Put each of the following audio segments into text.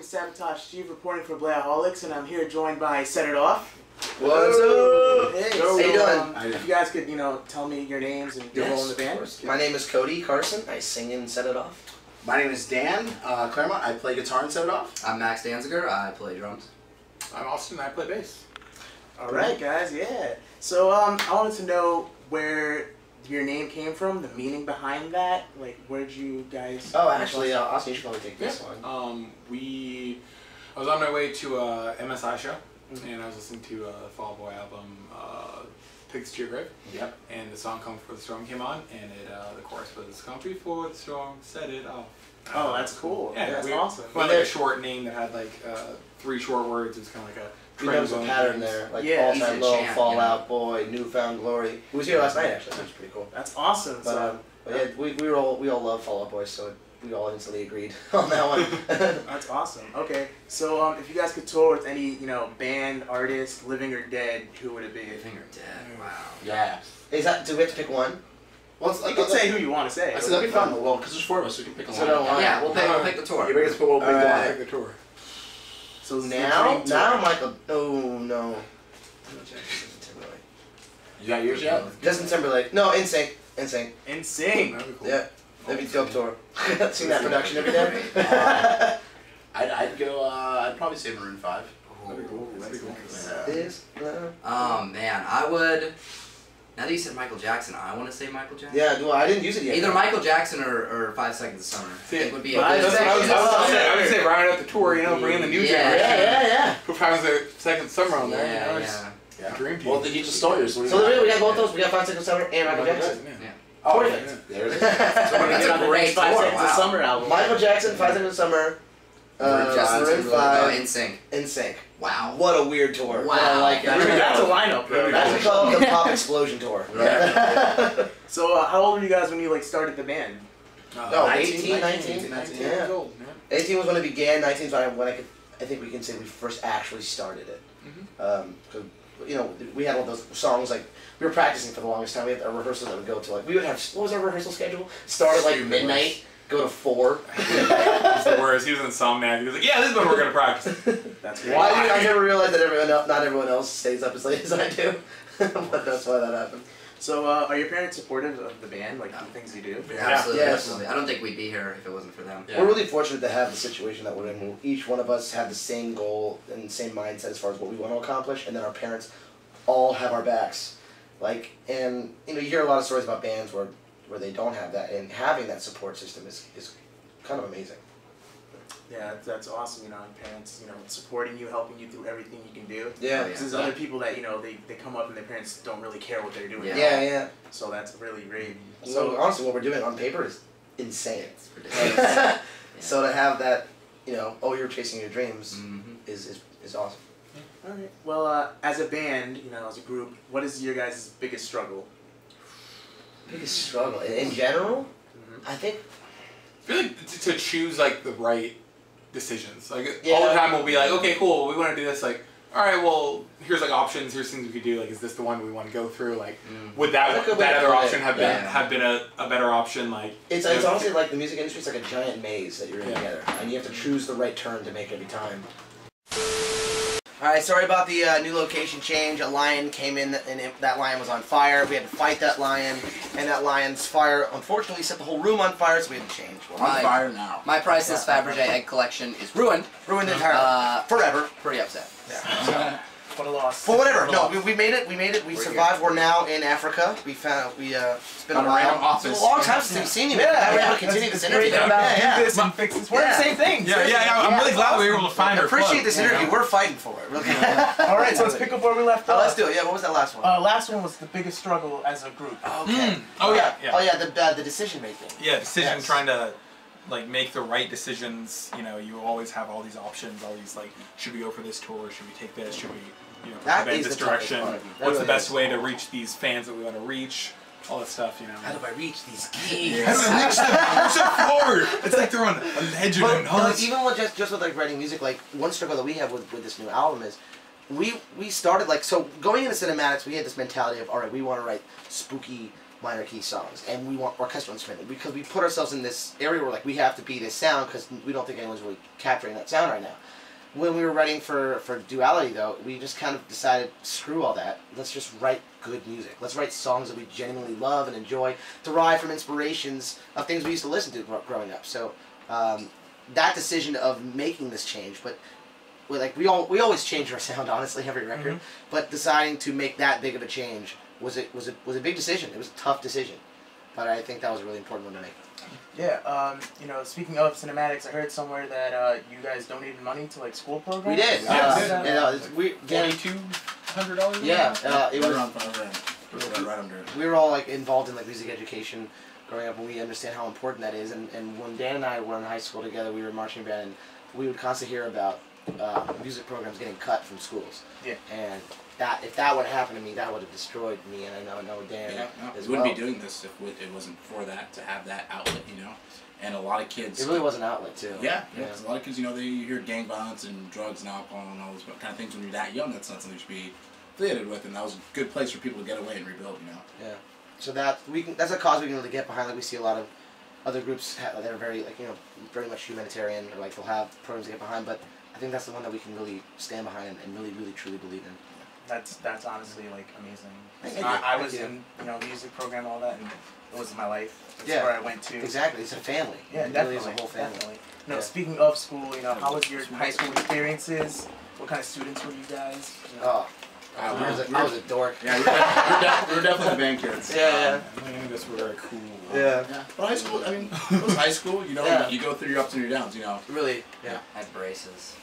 Sabotage Steve reporting for BLEGHaholics, and I'm here joined by Set It Off. What's up? Hey, how you doing? If you guys could, tell me your names and your role in the band. My name is Cody Carson. I sing and Set It Off. My name is Dan Claremont. I play guitar and Set It Off. I'm Max Danziger. I play drums. I'm Austin. I play bass. All right, guys. Yeah. So I wanted to know where your name came from, the meaning behind that. Like, where'd you guys? Oh, actually, Austin, you should probably take this one. I was on my way to a MSI show, and I was listening to a Fall Out Boy album, Pigs to Your Grave. Yep. And the song "Come Before the Storm" came on, and the chorus was "Come before the storm, set it off." Oh, that's cool. Yeah, that's awesome. We had like a short name that had like 3 short words. It was kind of like a There's a pattern there, like yeah, All Time Low, Fall Out Boy, Newfound Glory. He was here last night actually, which is pretty cool. That's awesome. But yeah, we all love Fall Out Boy, so we all instantly agreed on that one. That's awesome. Okay, so if you guys could tour with any band, artist, living or dead, who would it be? Living or dead? Wow. Yeah. Do we have to pick one? Well, You can say who you want to say. I said that'd be fun. Well, because there's 4 of us, we can pick a So line. don't Yeah, we'll pick the tour. You bring us we'll pick All the right. line. the tour. So Now Michael. Oh no. You got yours yet? Justin Timberlake. No, NSYNC. NSYNC. NSYNC. That'd be cool. Yeah. That'd be dope tour. Seen that production every day. I'd go. I'd probably say Maroon 5. That'd be cool. That'd be cool. This love. Oh man, I would. Now that you said Michael Jackson, I want to say Michael Jackson. Yeah, well, I didn't use it yet. Either Michael Jackson or 5 Seconds of Summer. I think would be a Five good Seconds second. I would say round out the tour, bring in the new generation. Yeah. Who finds their second summer on there? Yeah. Yeah. Dream team. Well, he just stole yours. So we got both those. We got 5 Seconds of Summer and Michael Jackson. Yeah. Oh, Perfect. yeah. There it is. That's a great tour. 5 Seconds of Wow. Summer album. Maroon Jackson, 5 Seconds of Summer, Maroon 5, NSYNC. NSYNC. Wow. What a weird tour. Wow. I like that. That's a lineup, bro. That's what we call the Pop Explosion Tour. Right. So how old were you guys when you started the band? No, 19, 18, 19. 19 Yeah. years old. Yeah. 18 was when it began. 19 is when I think we can say we first actually started it. Cause, we had all those songs we were practicing for the longest time. We had a rehearsal that would go to we would have, what was our rehearsal schedule? Start at midnight, go to 4. It's the worst. He was insomniac. He was like, "Yeah, this is when we're gonna practice." That's great. Why? I never realized that not everyone else stays up as late as I do. But that's why that happened. So are your parents supportive of the band, the things you do? Absolutely. Yeah. Absolutely. I don't think we'd be here if it wasn't for them. Yeah. We're really fortunate to have the situation that we're in. Each one of us have the same goal and the same mindset as far as what we want to accomplish, and then our parents all have our backs. And you hear a lot of stories about bands where they don't have that, and having that support system is kind of amazing. Yeah, that's awesome. Parents, supporting you, helping you through everything you can do. Yeah. Because there's other people that they come up and their parents don't really care what they're doing. Yeah. So that's really great. So honestly, what we're doing on paper is insane. It's ridiculous. So to have that, you're chasing your dreams is awesome. All right. Well, as a band, as a group, what is your guys' biggest struggle? Biggest struggle in general, I think. I feel like to choose the right decisions. All the Yeah. time we'll be like, "Okay, cool, we want to do this." All right, well, here's options. Here's things we could do. Is this the one we want to go through? Would that other option have been a better option? It's honestly the music industry is like a giant maze that you're in together, and you have to choose the right turn to make every time. Alright, sorry about the new location change. A lion came in and that lion was on fire. We had to fight that lion, and that lion's fire unfortunately set the whole room on fire, so we had to change. We're on fire now. My priceless Fabergé egg collection is ruined. Ruined entirely. Forever. Pretty upset. Yeah. What a loss. Well, whatever. No, we made it. We made it. We survived. We're now in Africa. It's been a while. It's a long time since we've seen you. Yeah, We're able to continue this interview. Do this and fix this. We're the same thing. Yeah. I'm really glad we were able to find her. Appreciate this interview. We're fighting for it. Really. All right, so let's pick up where we left off. Let's do it. Yeah. What was that last one? Last one was the biggest struggle as a group. Okay. Oh yeah. Oh yeah. The decision making. Yeah, decision, trying to make the right decisions. You always have all these options, all these should we go for this tour, should we take this, should we push the band this direction, what's the best way to reach these fans that we want to reach, all that stuff, How do I reach these keys? How do I reach them? Push it forward! It's like they're on a ledge and even with just with writing music, one struggle that we have with this new album is we started so going into cinematics, we had this mentality of, alright, we want to write spooky minor key songs, and we want orchestral instrumental because we put ourselves in this area where like we have to be this sound because we don't think anyone's really capturing that sound right now. When we were writing for Duality though, we just kind of decided, screw all that, let's just write good music. Let's write songs that we genuinely love and enjoy, derived from inspirations of things we used to listen to growing up. So that decision of making this change, but we always change our sound honestly every record, but deciding to make that big of a change was a big decision. It was a tough decision, but I think that was a really important one to make. Yeah, you know, speaking of cinematics, I heard somewhere that you guys donated money to like school programs. We did. $2,200. Yeah, it was around right under it. We were all like involved in like music education growing up, and we understand how important that is. And when Dan and I were in high school together, we were in marching band, and we would constantly hear about music programs getting cut from schools. Yeah. And that if that would have happened to me, that would have destroyed me. And I know Dan. Yeah, no, as we wouldn't well. be doing this if it wasn't for that, to have that outlet, you know. And a lot of kids. It really was an outlet too. Yeah, because a lot of kids, you know, they hear gang violence and drugs and alcohol and all those kind of things when you're that young. That's not something you should be affiliated with, and that was a good place for people to get away and rebuild, you know. Yeah. So that's a cause we can really get behind. Like we see a lot of other groups that are very like very much humanitarian, or like they'll have programs to get behind. But I think that's the one that we can really stand behind and really truly believe in. That's honestly like amazing. Thank you. I was Thank you. in music program, all that, and it was my life. That's Yeah. where I went to. Exactly, it's a family. Yeah, it definitely. Really is a whole family. Definitely. You know, Yeah. speaking of school, how was your high school experiences? What kind of students were you guys? Oh, I was a dork. Yeah, we were definitely the band kids. Yeah. Many of us were very cool. Yeah. But high school, I mean, it was high school, you know, Yeah. you go through your ups and your downs, you know. Really. Yeah. I had braces.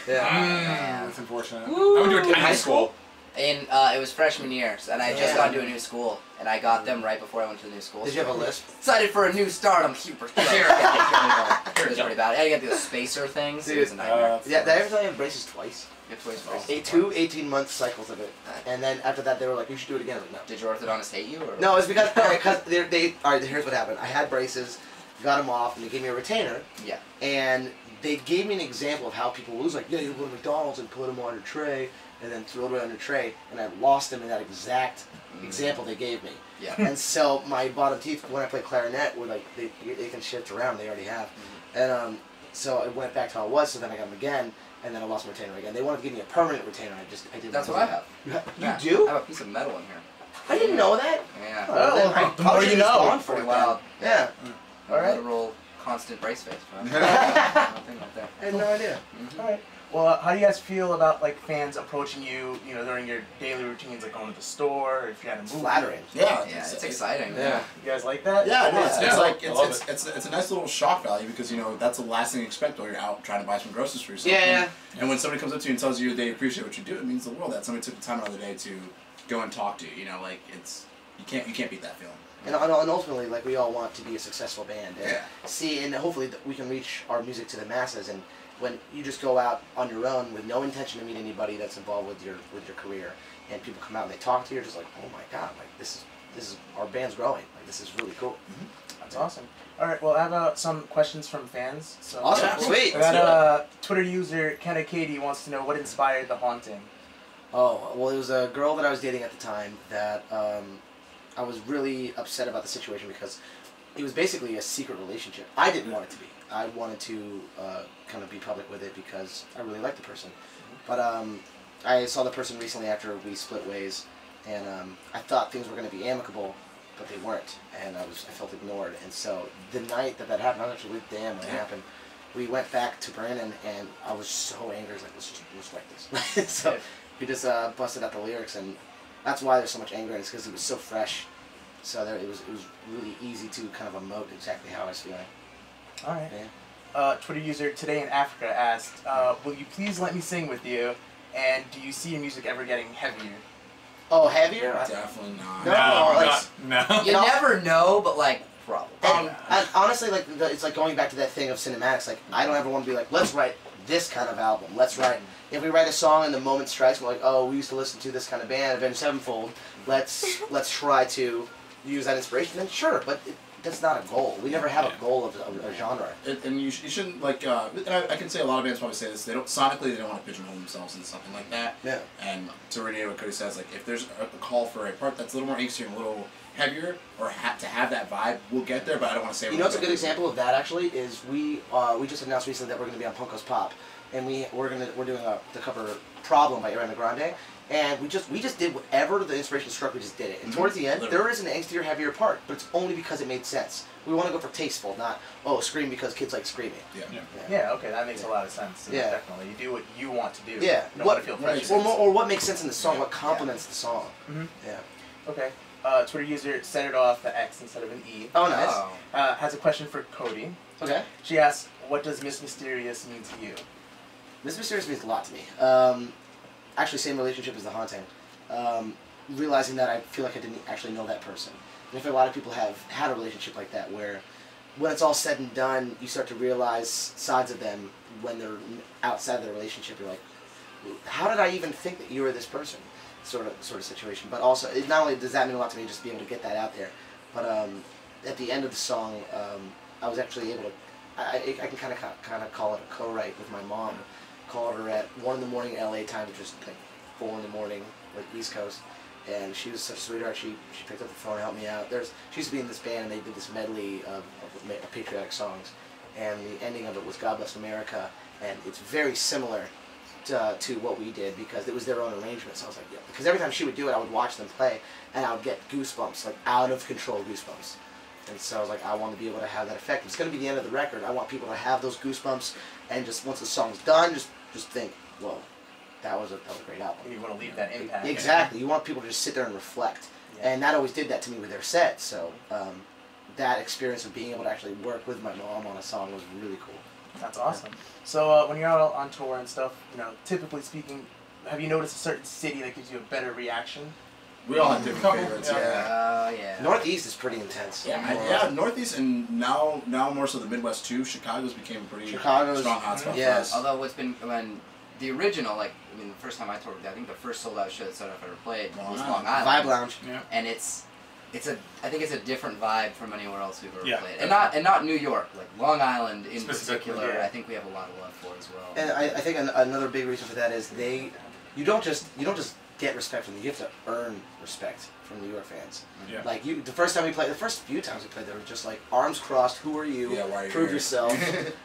Yeah. That's unfortunate. Woo. I went to a High Catholic school. And it was freshman year, and I had just gone to a new school, and I got them right before I went to the new school. Did you have a lisp? Excited for a new start. I'm super excited. It was pretty bad. I had to get those spacer things. It was a nightmare. Yeah, did I ever tell you I had braces twice? You have twice braces. 18-month cycles of it, and then after that they were like, "You should do it again." Like, no. Did your orthodontist hate you? Or? No, it's because they. All right, here's what happened. I had braces, got them off, and they gave me a retainer. Yeah. And they gave me an example of how people lose. Like, yeah, you go to McDonald's and put them on your tray, and then throw it on your tray. And I lost them in that exact example they gave me. Yeah. And so my bottom teeth, when I play clarinet, were like they can shift around. They already have. And so it went back to how it was. So then I got them again, and then I lost my retainer again. They wanted to give me a permanent retainer. I didn't. That's what I have. You do? I have a piece of metal in here. I didn't know that. Yeah. Oh, then I the more probably you should've know. gone for Pretty it. wild. Yeah. All All right. Literal constant brace face. Nothing like that. I had no idea. All right. Well, how do you guys feel about like fans approaching you, during your daily routines, like going to the store, or if you had a movie? Flattering. Yeah, Yeah, it's exciting. Yeah. You guys like that? Yeah, it is. Yeah. It's like I love it's a nice little shock value because that's the last thing you expect while you're out trying to buy some groceries for yourself. Yeah. And when somebody comes up to you and tells you they appreciate what you do, it means the world that somebody took the time out of the day to go and talk to you. Like you can't beat that feeling. And ultimately, like, we all want to be a successful band. And see, and hopefully we can reach our music to the masses. And when you just go out on your own with no intention to meet anybody that's involved with your career, and people come out and they talk to you, you're just like, oh my God, like this is our band's growing. Like, this is really cool. That's awesome. All right. Well, I have some questions from fans. So Awesome. Yeah. Sweet. I got Twitter user Kenna Katie wants to know what inspired The Haunting. Oh, well, it was a girl that I was dating at the time that I was really upset about the situation because it was basically a secret relationship. I didn't want it to be. I wanted to kind of be public with it because I really liked the person. But I saw the person recently after we split ways, and I thought things were going to be amicable, but they weren't, and I felt ignored. And so the night that happened, I was actually with Dan when it happened. We went back to Brandon, and I was so angry. I was like, let's write this. So we just busted out the lyrics, and that's why there's so much anger in it, because it was so fresh. So it was really easy to kind of emote exactly how I was feeling. All right. Yeah. Twitter user Today in Africa asked, will you please let me sing with you? And do you see your music ever getting heavier? Oh, heavier? Definitely not. No, You never know, but like probably. And honestly, like it's like going back to that thing of cinematics. Like I don't ever want to be like, let's write this kind of album. Let's write. If we write a song and the moment strikes, we're like, oh, we used to listen to this kind of band, Avenged Sevenfold. Let's try to use that inspiration. Then sure, but that's not a goal. We never have a goal of a genre. And you shouldn't like. And I can say a lot of bands probably say this. They don't sonically. They don't want to pigeonhole themselves into something like that. Yeah. And to reiterate what Cody says, like if there's a call for a part that's a little more angsty and a little heavier, or to have that vibe, we'll get there. But I don't want to say. You know, what's a good example of that actually is we just announced recently that we're going to be on Punko's Pop, and we're doing the cover Problem by Ariana Grande. And we just did whatever the inspiration struck, we just did it. And towards the end, there is an angstier, heavier part, but it's only because it made sense. We want to go for tasteful, not, oh, scream because kids like screaming. Yeah, okay, that makes a lot of sense. Yeah. Definitely. You do what you want to do. Yeah. You don't want to feel pressure. Or what makes sense in the song, what complements the song. Yeah. Okay. Twitter user centered off the X instead of an E. Oh, nice. Has a question for Cody. Okay. She asks, what does Miss Mysterious mean to you? Miss Mysterious means a lot to me. Actually, same relationship as The Haunting. Realizing that I feel like I didn't actually know that person. And I feel a lot of people have had a relationship like that where when it's all said and done, you start to realize sides of them when they're outside of the relationship. You're like, how did I even think that you were this person? Sort of situation. But also, not only does that mean a lot to me just to be able to get that out there, but at the end of the song, I was actually able to, I can kind of call it a co-write with my mom. Called her at 1 in the morning LA time, which was like 4 in the morning, like East Coast, and she was such a sweetheart. She picked up the phone and helped me out. She used to be in this band, and they did this medley of patriotic songs, and the ending of it was God Bless America, and it's very similar to what we did because it was their own arrangement. So I was like, yeah, because every time she would do it, I would watch them play, and I would get goosebumps, like out of control goosebumps. And so I was like, I want to be able to have that effect. It's going to be the end of the record. I want people to have those goosebumps, and just once the song's done, just think, whoa, that was a great album. You want to leave that impact. Exactly. You want people to just sit there and reflect. Yeah. And that always did that to me with their set. So that experience of being able to actually work with my mom on a song was really cool. That's awesome. So when you're out on tour and stuff, typically speaking, have you noticed a certain city that gives you a better reaction? We all have different favorites. Yeah. Northeast is pretty intense. Yeah, Northeast and now more so the Midwest too. Chicago's became a pretty strong hotspot for us. Although when the original, the first time I toured, I think the first sold out show that I've ever played was Long Island. Vibe Lounge. Yeah. And I think it's a different vibe from anywhere else we've ever played. And not New York, like Long Island in particular. I think we have a lot of love for as well. And I think another big reason for that is you don't just get respect from them. You have to earn respect from New York fans. Yeah. Like the first few times we played, they were just like arms crossed. Who are you? Yeah, why are you Prove here? yourself.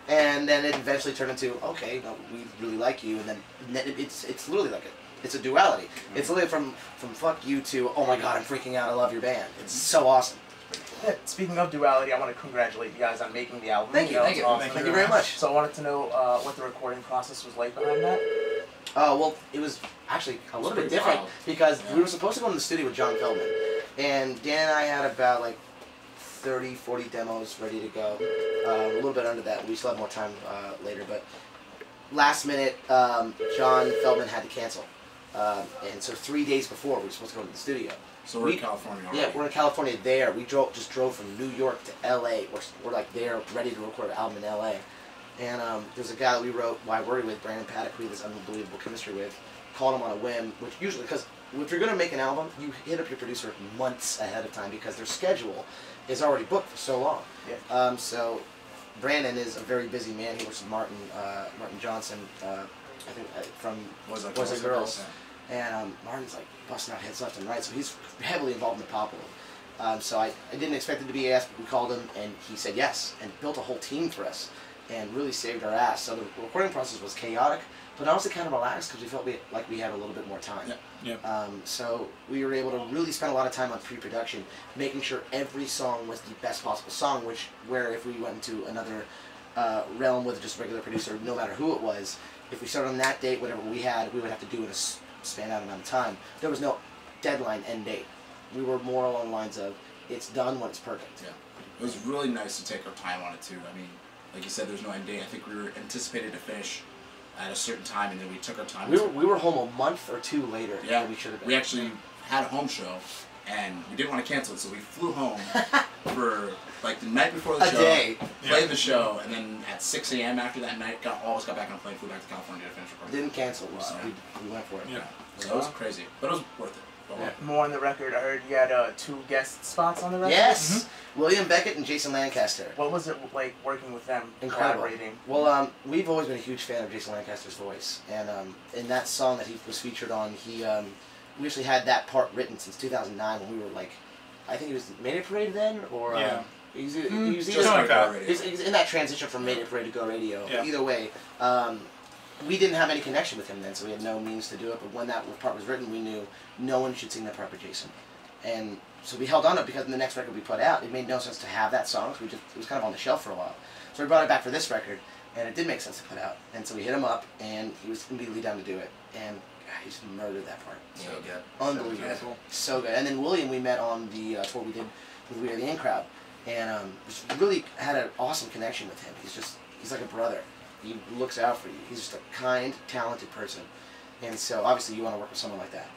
And then it eventually turned into okay, no, we really like you. And then it's literally like it's a duality. It's literally from fuck you to oh my god, I'm freaking out. I love your band. It's so awesome. Yeah, speaking of duality, I want to congratulate you guys on making the album. Thank you. Thank you. Awesome. Thank you very much. So I wanted to know what the recording process was like behind that. Well, it was actually a little bit different because we were supposed to go in the studio with John Feldman, and Dan and I had about like 30, 40 demos ready to go. A little bit under that. We still have more time later, but last minute, John Feldman had to cancel, and so 3 days before we were supposed to go to the studio. So we're in California already. Yeah, we're in California there. We just drove from New York to L.A. We're like there, ready to record an album in L.A. And there's a guy that we wrote Why Worry with, Brandon Paddock, we have this unbelievable chemistry with. Called him on a whim, which usually, because if you're going to make an album, you hit up your producer months ahead of time because their schedule is already booked for so long. Yeah. So Brandon is a very busy man. He works with Martin Johnson, I think from Boys Like Girls. Yeah. And Martin's like busting out hits left and right, so he's heavily involved in the pop world. So I didn't expect it to be asked, but we called him and he said yes and built a whole team for us and really saved our ass. So the recording process was chaotic, but honestly kind of relaxed because we felt like we had a little bit more time. So we were able to really spend a lot of time on pre-production, making sure every song was the best possible song, where if we went into another realm with just a regular producer, no matter who it was, if we started on that date, whatever we would have to do in a span out amount of time. There was no deadline end date. We were more along the lines of, it's done when it's perfect. Yeah. It was really nice to take our time on it too. I mean, like you said, there's no end date. I think we were anticipated to finish at a certain time, and then we took our time. We were home a month or two later than we should have been. We actually had a home show, and we didn't want to cancel it, so we flew home for like the night before the show, played the show, and then at 6 a.m. after that night, always got back on a plane, flew back to California to finish recording. Didn't cancel. We went for it. Yeah. So it was crazy, but it was worth it. more on the record. I heard you had 2 guest spots on the record. Yes. William Beckett and Jason Lancaster. What was it like working with them? Incredible. Collaborating? Well, we've always been a huge fan of Jason Lancaster's voice, and in that song that he was featured on, we actually had that part written since 2009 when we were like, I think he was Mayday Parade then, or he's in that transition from Mayday Parade to Go Radio. Yeah. Either way, we didn't have any connection with him then, so we had no means to do it. But when that part was written, we knew no one should sing that part but Jason, and so we held on to it because in the next record we put out, it made no sense to have that song. So it was kind of on the shelf for a while. So we brought it back for this record, and it did make sense to put out. And so we hit him up, and he was immediately down to do it. And God, he just murdered that part. So good. Unbelievable. So good. And then William we met on the tour we did with We Are the In Crowd, and just really had an awesome connection with him. He's like a brother. He looks out for you. He's just a kind, talented person. And so obviously you want to work with someone like that.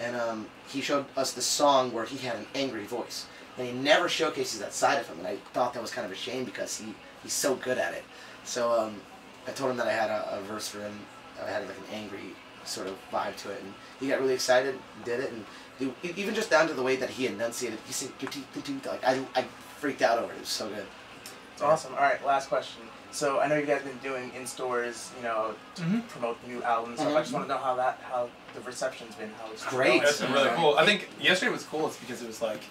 And he showed us this song where he had an angry voice, and he never showcases that side of him, and I thought that was kind of a shame because he's so good at it. So I told him that I had a verse for him that had like an angry sort of vibe to it, and he got really excited, did it, and even just down to the way that he enunciated, he said, like I freaked out over it. It was so good. It's awesome. All right, last question. So I know you guys have been doing in-stores, you know, to promote the new album and stuff. I just want to know how the reception's been. How it's great. That's been really cool. I think yesterday was cool. It's because it was like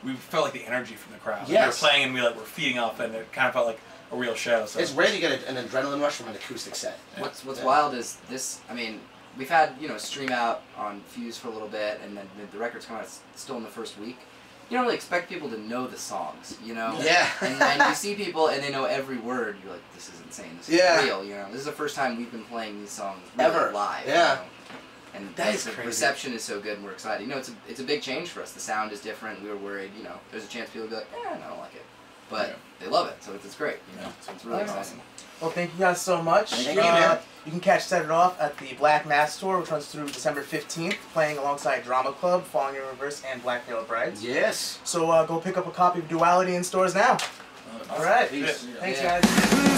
we felt like the energy from the crowd. Yes. We were playing and we were feeding off, and it kind of felt like a real show. So it's rare to get an adrenaline rush from an acoustic set. Yeah. What's wild is this. I mean, we've had stream out on Fuse for a little bit, and then the record's come out still in the first week. You don't really expect people to know the songs, Yeah. and you see people and they know every word. You're like, this is insane. This is real. This is the first time we've been playing these songs really live. Yeah. And that is the crazy. Reception is so good, and we're excited. It's a big change for us. The sound is different. We were worried. There's a chance people will be like, I don't like it, but they love it, so it's great. So it's really exciting. Well, thank you guys so much. Thank you, man. You can catch Set It Off at the Black Mass Tour, which runs through December 15th, playing alongside Drama Club, Falling in Reverse, and Black Veiled Brides. Yes. So go pick up a copy of Duality in stores now. All right. Peace. Thanks, guys.